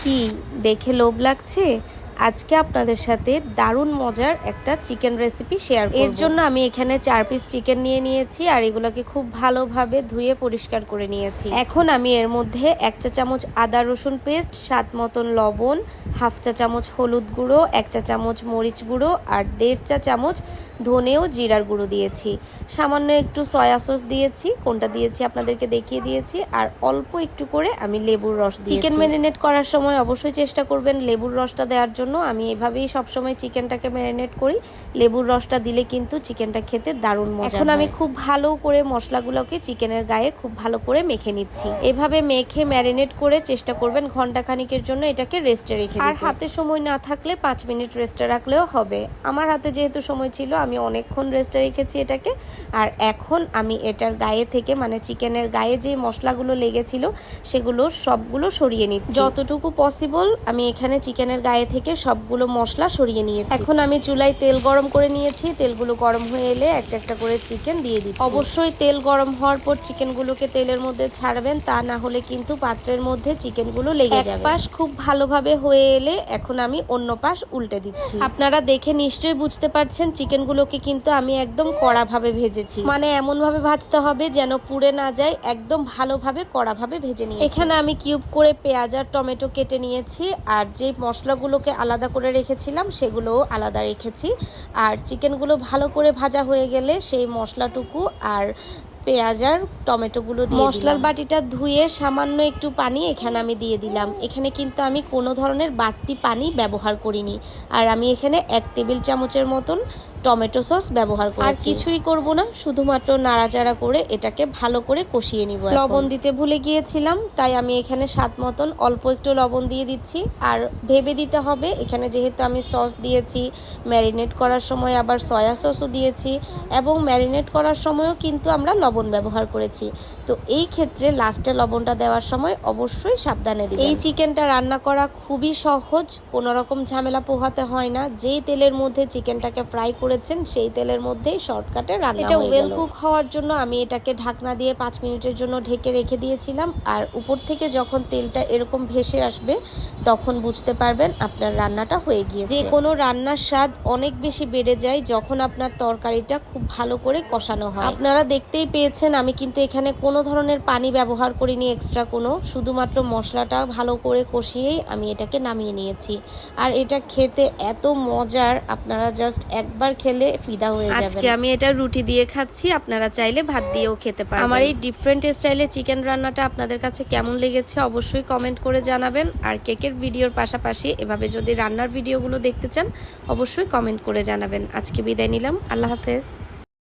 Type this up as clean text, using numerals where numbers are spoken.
কি দেখে লোভ লাগছে? আজকে আপনাদের সাথে দারুণ মজার একটা চিকেন রেসিপি শেয়ার করব। এর জন্য আমি এখানে 4 পিস চিকেন নিয়ে নিয়েছি আর এগুলোকে খুব ভালোভাবে ধুয়ে পরিষ্কার করে নিয়েছি। এখন আমি এর মধ্যে 1 চা চামচ আদা রসুন পেস্ট, স্বাদ মতন লবণ, হাফ চা চামচ হলুদ গুঁড়ো, 1 চা চামচ মরিচ গুঁড়ো আর 1.5 চা চামচ ধনে ও জিরার গুঁড়ো দিয়েছি। সামান্য একটু সয়া সস দিয়েছি, কোনটা দিয়েছি আপনাদেরকে দেখিয়ে দিয়েছি। আর অল্প একটু করে আমি লেবুর রস দিয়েছি। চিকেন ম্যারিনেট করার সময় অবশ্যই চেষ্টা করবেন লেবুর রসটা দেওয়ার জন্য। আমি এভাবেই সবসময় চিকেনটাকে ম্যারিনেট করি। লেবুর রসটা দিলে কিন্তু চিকেনটা খেতে দারুণ মজা হয়। এখন আমি খুব ভালো করে মশলাগুলোকে চিকেনের গায়ে খুব ভালো করে মেখে নিচ্ছি। এভাবে মেখে ম্যারিনেট করে চেষ্টা করবেন ঘন্টাখানিকের জন্য এটাকে রেস্টে রেখে দিতে। আর হাতে সময় না থাকলে 5 মিনিট রেস্টে রাখলেও হবে। আমার হাতে যেহেতু সময় ছিল আমি অনেকক্ষণ রেস্টে রেখেছি এটাকে। আর এখন আমি এটার গায়ে থেকে মানে চিকেনের গায়ে যে মশলাগুলো লেগেছিল সেগুলো সবগুলো সরিয়ে নিচ্ছি। যতটুকু পসিবল আমি এখানে চিকেনের গায়ে থেকে সবগুলো মশলা সরিয়ে নিয়েছি। এখন আমি চুলায় তেল গরম করে নিয়েছি। তেলগুলো গরম হয়ে এলে একটা একটা করে চিকেন দিয়ে দিচ্ছি। অবশ্যই তেল গরম হওয়ার পর চিকেনগুলোকে তেলের মধ্যে ছাড়বেন, তা না হলে কিন্তু পাত্রের মধ্যে চিকেনগুলো লেগে যাবে। এক পাশ খুব ভালোভাবে হয়ে এলে এখন আমি অন্য পাশ উল্টে দিচ্ছি। আপনারা দেখে নিশ্চয়ই বুঝতে পারছেন চিকেনগুলোকে কিন্তু আমি একদম কড়াভাবে ভেজেছি। মানে এমন ভাবে ভাজতে হবে যেন পুড়ে না যায়, একদম ভালোভাবে কড়াভাবে ভেজে নিয়েছি। এখানে আমি কিউব করে পেঁয়াজ আর টমেটো কেটে নিয়েছি আর যে মশলাগুলোকে আলাদা করে রেখেছিলাম সেগুলোও আলাদা রেখেছি। আর চিকেনগুলো ভালো করে ভাজা হয়ে গেলে সেই মশলাটুকু আর পেঁয়াজ আর টমেটোগুলো দিয়ে মশলার বাটিটা ধুয়ে সামান্য একটু পানি এখানে আমি দিয়ে দিলাম। এখানে কিন্তু আমি কোনো ধরনের বাড়তি পানি ব্যবহার করিনি। আর আমি এখানে 1 টেবিল চামচের মতন টমেটো সস ব্যবহার করেছি। আর কিছুই করব না, শুধুমাত্র নাড়াচাড়া করে এটাকে ভালো করে কষিয়ে নিব। লবণ দিতে ভুলে গিয়েছিলাম, তাই আমি এখানে স্বাদ মতন অল্প একটু লবণ দিয়ে দিচ্ছি। আর ভেবে দিতে হবে, এখানে যেহেতু আমি সস দিয়েছি, ম্যারিনেট করার সময় আবার সয়া সসও দিয়েছি এবং ম্যারিনেট করার সময়ও কিন্তু আমরা লবণ ব্যবহার করেছি। তো এই ক্ষেত্রে লাস্টে লবণটা দেওয়ার সময় অবশ্যই সাবধানে দিবেন। এই চিকেনটা রান্না করা খুবই সহজ, কোনো রকম ঝামেলা পোহাতে হয় না। যেই তেলের মধ্যে চিকেনটাকে ফ্রাই করেছেন সেই তেলের মধ্যেই শর্টকাটে রান্না হয়ে গেল। এটা ওয়েল কুক হওয়ার জন্য আমি এটাকে ঢাকনা দিয়ে 5 মিনিটের জন্য ঢেকে রেখে দিয়েছিলাম। আর উপর থেকে যখন তেলটা এরকম ভেসে আসবে তখন বুঝতে পারবেন আপনার রান্নাটা হয়ে গিয়েছে। যে কোনো রান্নার স্বাদ অনেক বেশি বেড়ে যায় যখন আপনার তরকারিটা খুব ভালো করে কষানো হয়। আপনারা দেখতেই পেয়েছেন আমি কিন্তু এখানে কোনো ধরনের পানি ব্যবহার করিনি এক্সট্রা কোনো, শুধুমাত্র মশলাটা ভালো করে কষিয়েই আমি এটাকে নামিয়ে নিয়েছি। আর এটা খেতে এত মজার, আপনারা জাস্ট একবার খেলে ফিদা হয়ে যাবেন। আজকে আমি এটা রুটি দিয়ে খাচ্ছি, আপনারা চাইলে ভাত দিয়েও খেতে পারেন। আমার এই ডিফারেন্ট স্টাইলে চিকেন রান্নাটা আপনাদের কাছে কেমন লেগেছে অবশ্যই কমেন্ট করে জানাবেন। আর কেকের ভিডিওর পাশাপাশি এভাবে যদি রান্নার ভিডিওগুলো দেখতে চান অবশ্যই কমেন্ট করে জানাবেন। আজকে বিদায় নিলাম, আল্লাহ হাফেজ।